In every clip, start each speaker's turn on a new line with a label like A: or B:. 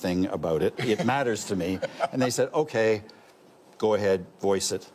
A: anything about it. It matters to me. And they said, okay, go ahead, voice it.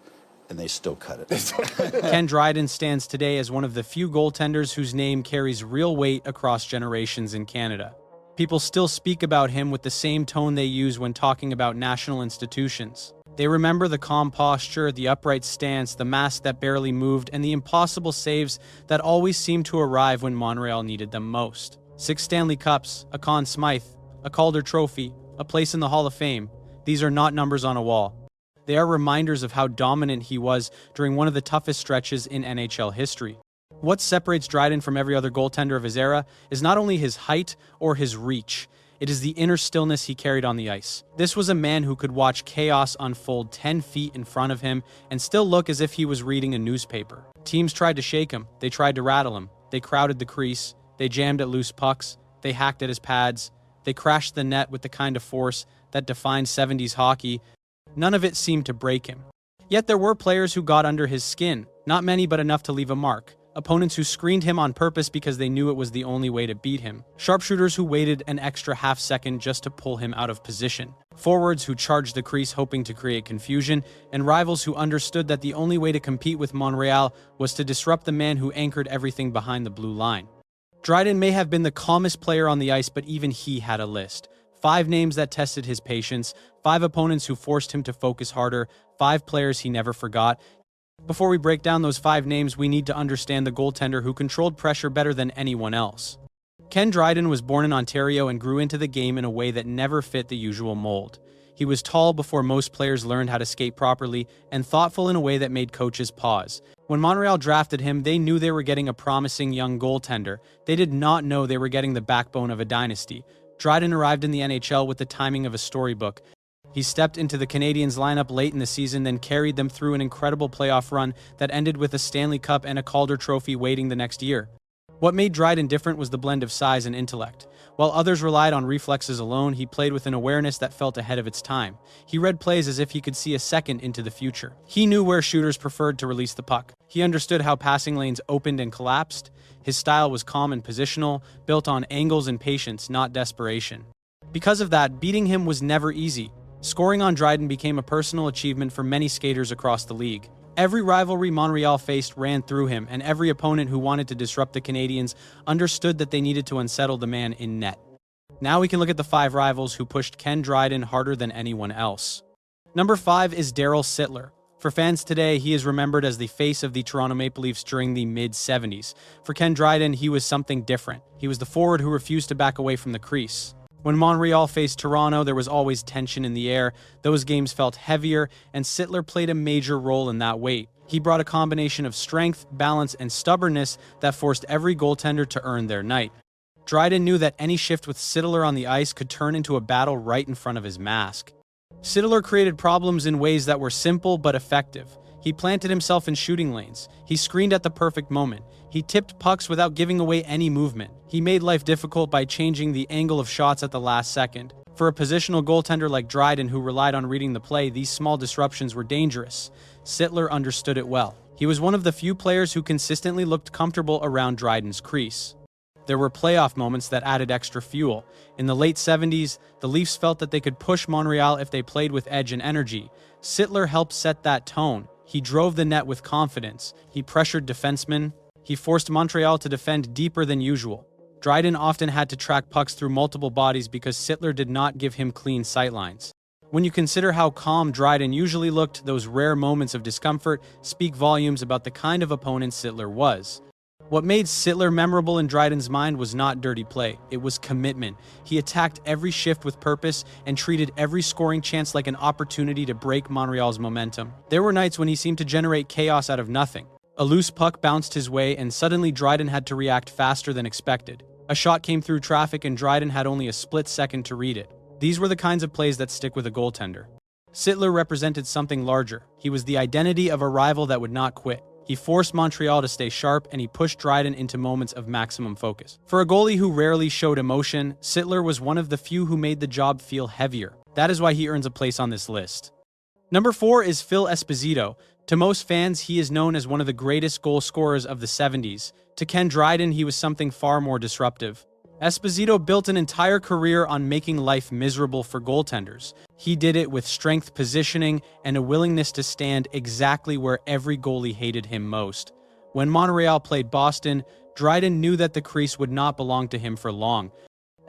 A: And they still cut it.
B: Ken Dryden stands today as one of the few goaltenders whose name carries real weight across generations in Canada. People still speak about him with the same tone they use when talking about national institutions. They remember the calm posture, the upright stance, the mask that barely moved, and the impossible saves that always seemed to arrive when Montreal needed them most. 6 Stanley Cups, a Conn Smythe, a Calder Trophy, a place in the Hall of Fame. These are not numbers on a wall. They are reminders of how dominant he was during one of the toughest stretches in NHL history. What separates Dryden from every other goaltender of his era is not only his height or his reach, it is the inner stillness he carried on the ice. This was a man who could watch chaos unfold 10 feet in front of him and still look as if he was reading a newspaper. Teams tried to shake him, they tried to rattle him, they crowded the crease, they jammed at loose pucks, they hacked at his pads, they crashed the net with the kind of force that defined 70s hockey. None of it seemed to break him. Yet there were players who got under his skin, not many but enough to leave a mark. Opponents who screened him on purpose because they knew it was the only way to beat him. Sharpshooters who waited an extra half second just to pull him out of position. Forwards who charged the crease hoping to create confusion, and rivals who understood that the only way to compete with Montreal was to disrupt the man who anchored everything behind the blue line. Dryden may have been the calmest player on the ice, but even he had a list. 5 names that tested his patience, 5 opponents who forced him to focus harder, 5 players he never forgot. Before we break down those 5 names, we need to understand the goaltender who controlled pressure better than anyone else. Ken Dryden was born in Ontario and grew into the game in a way that never fit the usual mold. He was tall before most players learned how to skate properly, and thoughtful in a way that made coaches pause. When Montreal drafted him, they knew they were getting a promising young goaltender. They did not know they were getting the backbone of a dynasty. Dryden arrived in the NHL with the timing of a storybook. He stepped into the Canadiens lineup late in the season, then carried them through an incredible playoff run that ended with a Stanley Cup and a Calder Trophy waiting the next year. What made Dryden different was the blend of size and intellect. While others relied on reflexes alone, he played with an awareness that felt ahead of its time. He read plays as if he could see a second into the future. He knew where shooters preferred to release the puck. He understood how passing lanes opened and collapsed. His style was calm and positional, built on angles and patience, not desperation. Because of that, beating him was never easy. Scoring on Dryden became a personal achievement for many skaters across the league. Every rivalry Montreal faced ran through him, and every opponent who wanted to disrupt the Canadiens understood that they needed to unsettle the man in net. Now we can look at the 5 rivals who pushed Ken Dryden harder than anyone else. Number 5 is Darryl Sittler. For fans today, he is remembered as the face of the Toronto Maple Leafs during the mid-70s. For Ken Dryden, he was something different. He was the forward who refused to back away from the crease. When Montreal faced Toronto, there was always tension in the air. Those games felt heavier, and Sittler played a major role in that weight. He brought a combination of strength, balance, and stubbornness that forced every goaltender to earn their night. Dryden knew that any shift with Sittler on the ice could turn into a battle right in front of his mask. Sittler created problems in ways that were simple but effective. He planted himself in shooting lanes. He screened at the perfect moment. He tipped pucks without giving away any movement. He made life difficult by changing the angle of shots at the last second. For a positional goaltender like Dryden, who relied on reading the play, these small disruptions were dangerous. Sittler understood it well. He was one of the few players who consistently looked comfortable around Dryden's crease. There were playoff moments that added extra fuel. In the late 70s, the Leafs felt that they could push Montreal if they played with edge and energy. Sittler helped set that tone. He drove the net with confidence. He pressured defensemen. He forced Montreal to defend deeper than usual. Dryden often had to track pucks through multiple bodies because Sittler did not give him clean sightlines. When you consider how calm Dryden usually looked, those rare moments of discomfort speak volumes about the kind of opponent Sittler was. What made Sittler memorable in Dryden's mind was not dirty play, it was commitment. He attacked every shift with purpose and treated every scoring chance like an opportunity to break Montreal's momentum. There were nights when he seemed to generate chaos out of nothing. A loose puck bounced his way, and suddenly Dryden had to react faster than expected. A shot came through traffic, and Dryden had only a split second to read it. These were the kinds of plays that stick with a goaltender. Sittler represented something larger. He was the identity of a rival that would not quit. He forced Montreal to stay sharp, and he pushed Dryden into moments of maximum focus. For a goalie who rarely showed emotion, Sittler was one of the few who made the job feel heavier. That is why he earns a place on this list. Number 4 is Phil Esposito. To most fans, he is known as one of the greatest goal scorers of the 70s. To Ken Dryden, he was something far more disruptive. Esposito built an entire career on making life miserable for goaltenders. He did it with strength positioning and a willingness to stand exactly where every goalie hated him most. When Montreal played Boston, Dryden knew that the crease would not belong to him for long.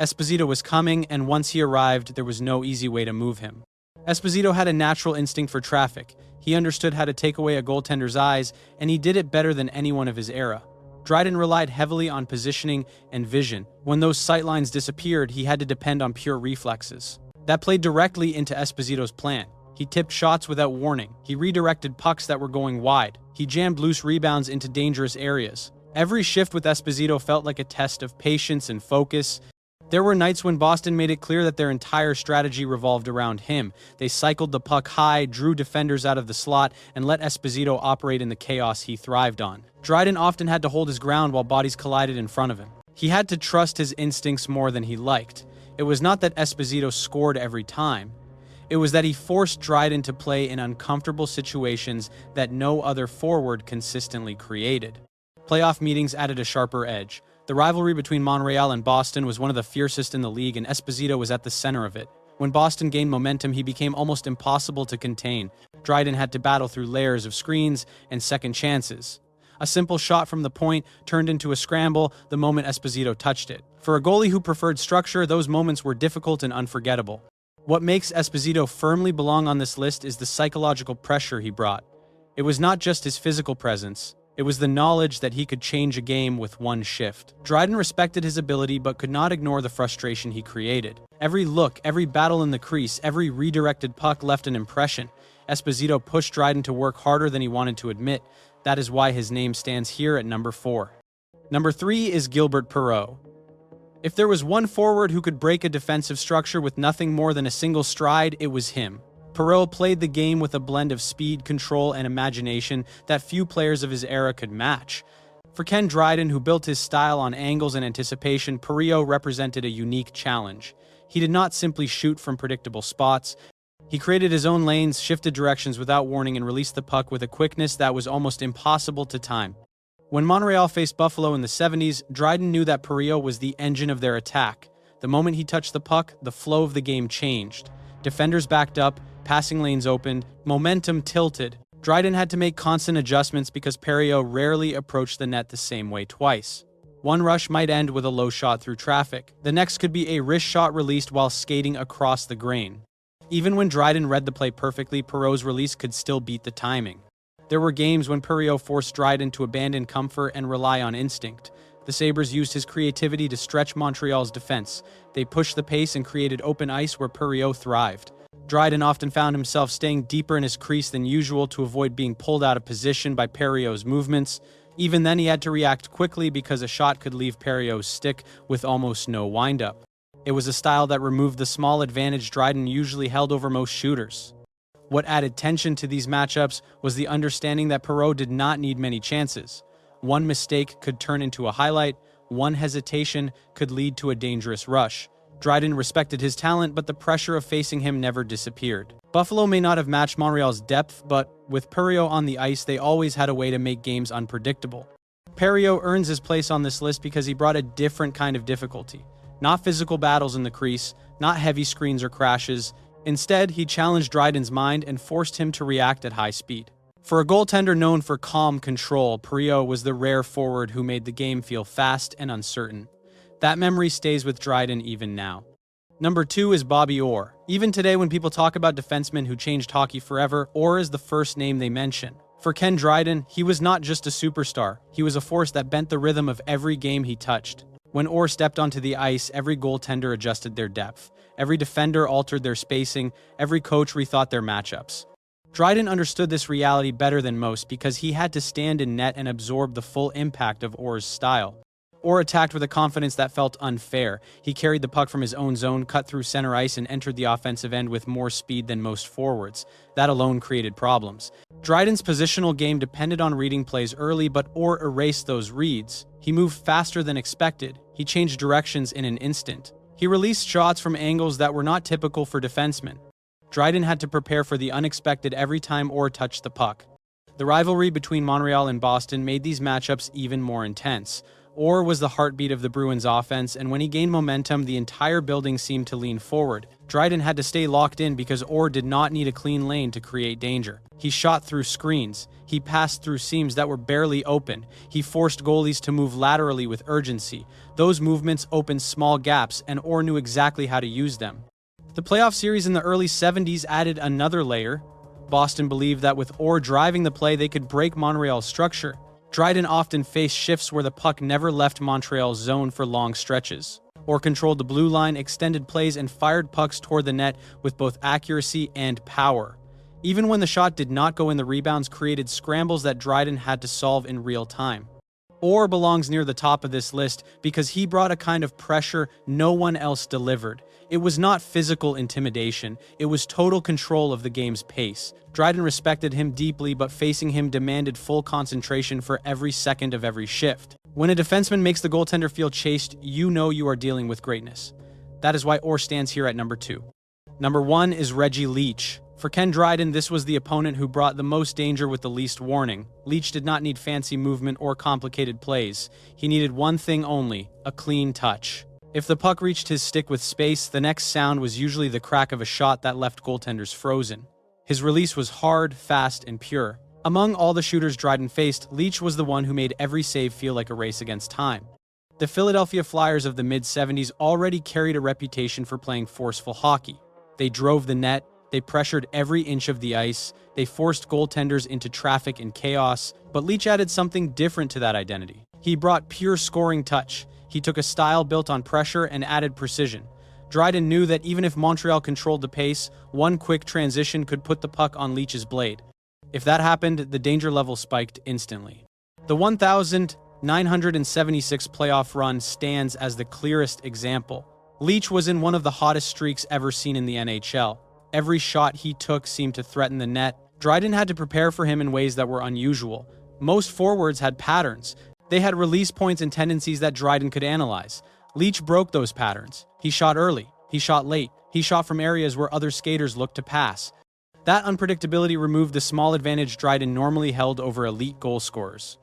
B: Esposito was coming, and once he arrived, there was no easy way to move him. Esposito had a natural instinct for traffic. He understood how to take away a goaltender's eyes, and he did it better than anyone of his era. Dryden relied heavily on positioning and vision. When those sightlines disappeared, he had to depend on pure reflexes. That played directly into Esposito's plan. He tipped shots without warning. He redirected pucks that were going wide. He jammed loose rebounds into dangerous areas. Every shift with Esposito felt like a test of patience and focus. There were nights when Boston made it clear that their entire strategy revolved around him. They cycled the puck high, drew defenders out of the slot, and let Esposito operate in the chaos he thrived on. Dryden often had to hold his ground while bodies collided in front of him. He had to trust his instincts more than he liked. It was not that Esposito scored every time. It was that he forced Dryden to play in uncomfortable situations that no other forward consistently created. Playoff meetings added a sharper edge. The rivalry between Montreal and Boston was one of the fiercest in the league, and Esposito was at the center of it. When Boston gained momentum, he became almost impossible to contain. Dryden had to battle through layers of screens and second chances. A simple shot from the point turned into a scramble the moment Esposito touched it. For a goalie who preferred structure, those moments were difficult and unforgettable. What makes Esposito firmly belong on this list is the psychological pressure he brought. It was not just his physical presence. It was the knowledge that he could change a game with one shift. Dryden respected his ability but could not ignore the frustration he created. Every look, every battle in the crease, every redirected puck left an impression. Esposito pushed Dryden to work harder than he wanted to admit. That is why his name stands here at number 4. Number 3 is Gilbert Perreault. If there was one forward who could break a defensive structure with nothing more than a single stride, it was him. Perreault played the game with a blend of speed, control, and imagination that few players of his era could match. For Ken Dryden, who built his style on angles and anticipation, Perreault represented a unique challenge. He did not simply shoot from predictable spots. He created his own lanes, shifted directions without warning, and released the puck with a quickness that was almost impossible to time. When Montreal faced Buffalo in the 70s, Dryden knew that Perreault was the engine of their attack. The moment he touched the puck, the flow of the game changed. Defenders backed up, passing lanes opened, momentum tilted. Dryden had to make constant adjustments because Perreault rarely approached the net the same way twice. One rush might end with a low shot through traffic. The next could be a wrist shot released while skating across the grain. Even when Dryden read the play perfectly, Perreault's release could still beat the timing. There were games when Perreault forced Dryden to abandon comfort and rely on instinct. The Sabres used his creativity to stretch Montreal's defense. They pushed the pace and created open ice where Perreault thrived. Dryden often found himself staying deeper in his crease than usual to avoid being pulled out of position by Perreault's movements. Even then, he had to react quickly because a shot could leave Perreault's stick with almost no windup. It was a style that removed the small advantage Dryden usually held over most shooters. What added tension to these matchups was the understanding that Perreault did not need many chances. One mistake could turn into a highlight, one hesitation could lead to a dangerous rush. Dryden respected his talent, but the pressure of facing him never disappeared. Buffalo may not have matched Montreal's depth, but with Perreault on the ice, they always had a way to make games unpredictable. Perreault earns his place on this list because he brought a different kind of difficulty. Not physical battles in the crease, not heavy screens or crashes. Instead, he challenged Dryden's mind and forced him to react at high speed. For a goaltender known for calm control, Perreault was the rare forward who made the game feel fast and uncertain. That memory stays with Dryden even now. Number 2 is Bobby Orr. Even today, when people talk about defensemen who changed hockey forever, Orr is the first name they mention. For Ken Dryden, he was not just a superstar. He was a force that bent the rhythm of every game he touched. When Orr stepped onto the ice, every goaltender adjusted their depth. Every defender altered their spacing. Every coach rethought their matchups. Dryden understood this reality better than most because he had to stand in net and absorb the full impact of Orr's style. Orr attacked with a confidence that felt unfair. He carried the puck from his own zone, cut through center ice, and entered the offensive end with more speed than most forwards. That alone created problems. Dryden's positional game depended on reading plays early, but Orr erased those reads. He moved faster than expected. He changed directions in an instant. He released shots from angles that were not typical for defensemen. Dryden had to prepare for the unexpected every time Orr touched the puck. The rivalry between Montreal and Boston made these matchups even more intense. Orr was the heartbeat of the Bruins offense, and when he gained momentum, the entire building seemed to lean forward. Dryden had to stay locked in because Orr did not need a clean lane to create danger. He shot through screens. He passed through seams that were barely open. He forced goalies to move laterally with urgency. Those movements opened small gaps, and Orr knew exactly how to use them. The playoff series in the early 70s added another layer. Boston believed that with Orr driving the play, they could break Montreal's structure. Dryden often faced shifts where the puck never left Montreal's zone for long stretches. Orr controlled the blue line, extended plays, and fired pucks toward the net with both accuracy and power. Even when the shot did not go in, the rebounds created scrambles that Dryden had to solve in real time. Orr belongs near the top of this list because he brought a kind of pressure no one else delivered. It was not physical intimidation, it was total control of the game's pace. Dryden respected him deeply, but facing him demanded full concentration for every second of every shift. When a defenseman makes the goaltender feel chased, you know you are dealing with greatness. That is why Orr stands here at number 2. Number 1 is Reggie Leach. For Ken Dryden, this was the opponent who brought the most danger with the least warning. Leach did not need fancy movement or complicated plays. He needed one thing only: a clean touch. If the puck reached his stick with space, the next sound was usually the crack of a shot that left goaltenders frozen. His release was hard, fast, and pure. Among all the shooters Dryden faced, Leach was the one who made every save feel like a race against time. The Philadelphia Flyers of the mid-70s already carried a reputation for playing forceful hockey. They drove the net, they pressured every inch of the ice, they forced goaltenders into traffic and chaos, but Leach added something different to that identity. He brought pure scoring touch. He took a style built on pressure and added precision. Dryden knew that even if Montreal controlled the pace, one quick transition could put the puck on Leach's blade. If that happened, the danger level spiked instantly. The 1,976 playoff run stands as the clearest example. Leach was in one of the hottest streaks ever seen in the NHL. Every shot he took seemed to threaten the net. Dryden had to prepare for him in ways that were unusual. Most forwards had patterns. They had release points and tendencies that Dryden could analyze. Leach broke those patterns. He shot early. He shot late. He shot from areas where other skaters looked to pass. That unpredictability removed the small advantage Dryden normally held over elite goal scorers.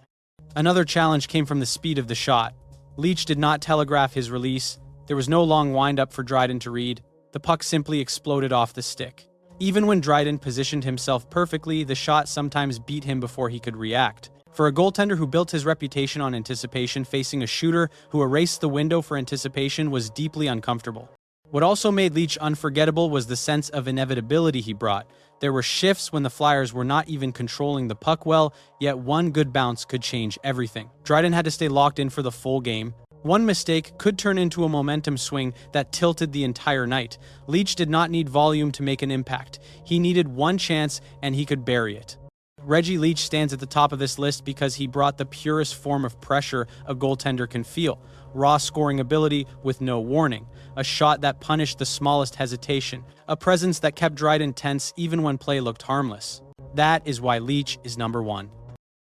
B: Another challenge came from the speed of the shot. Leach did not telegraph his release. There was no long wind-up for Dryden to read. The puck simply exploded off the stick. Even when Dryden positioned himself perfectly, the shot sometimes beat him before he could react. For a goaltender who built his reputation on anticipation, facing a shooter who erased the window for anticipation was deeply uncomfortable. What also made Leach unforgettable was the sense of inevitability he brought. There were shifts when the Flyers were not even controlling the puck well, yet one good bounce could change everything. Dryden had to stay locked in for the full game. One mistake could turn into a momentum swing that tilted the entire night. Leach did not need volume to make an impact. He needed one chance, and he could bury it. Reggie Leach stands at the top of this list because he brought the purest form of pressure a goaltender can feel. Raw scoring ability with no warning. A shot that punished the smallest hesitation. A presence that kept Dryden tense even when play looked harmless. That is why Leach is number 1.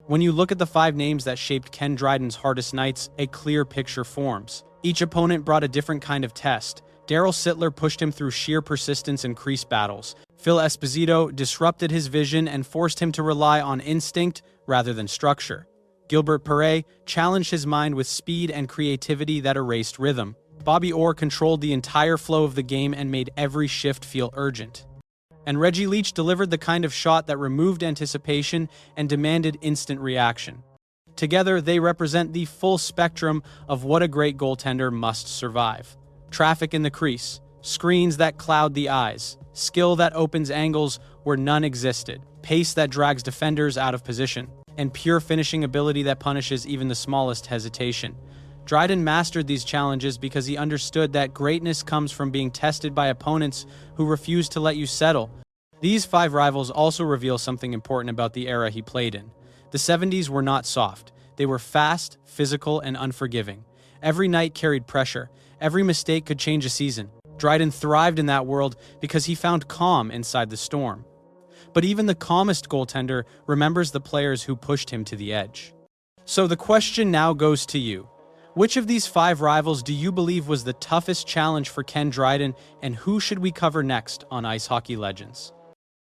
B: When you look at the 5 names that shaped Ken Dryden's hardest nights, a clear picture forms. Each opponent brought a different kind of test. Darryl Sittler pushed him through sheer persistence and crease battles. Phil Esposito disrupted his vision and forced him to rely on instinct rather than structure. Gilbert Perreault challenged his mind with speed and creativity that erased rhythm. Bobby Orr controlled the entire flow of the game and made every shift feel urgent. And Reggie Leach delivered the kind of shot that removed anticipation and demanded instant reaction. Together, they represent the full spectrum of what a great goaltender must survive. Traffic in the crease, screens that cloud the eyes, skill that opens angles where none existed, pace that drags defenders out of position, and pure finishing ability that punishes even the smallest hesitation. Dryden mastered these challenges because he understood that greatness comes from being tested by opponents who refuse to let you settle. These 5 rivals also reveal something important about the era he played in. The 70s were not soft. They were fast, physical, and unforgiving. Every night carried pressure. Every mistake could change a season. Dryden thrived in that world because he found calm inside the storm. But even the calmest goaltender remembers the players who pushed him to the edge. So the question now goes to you. Which of these 5 rivals do you believe was the toughest challenge for Ken Dryden, and who should we cover next on Ice Hockey Legends?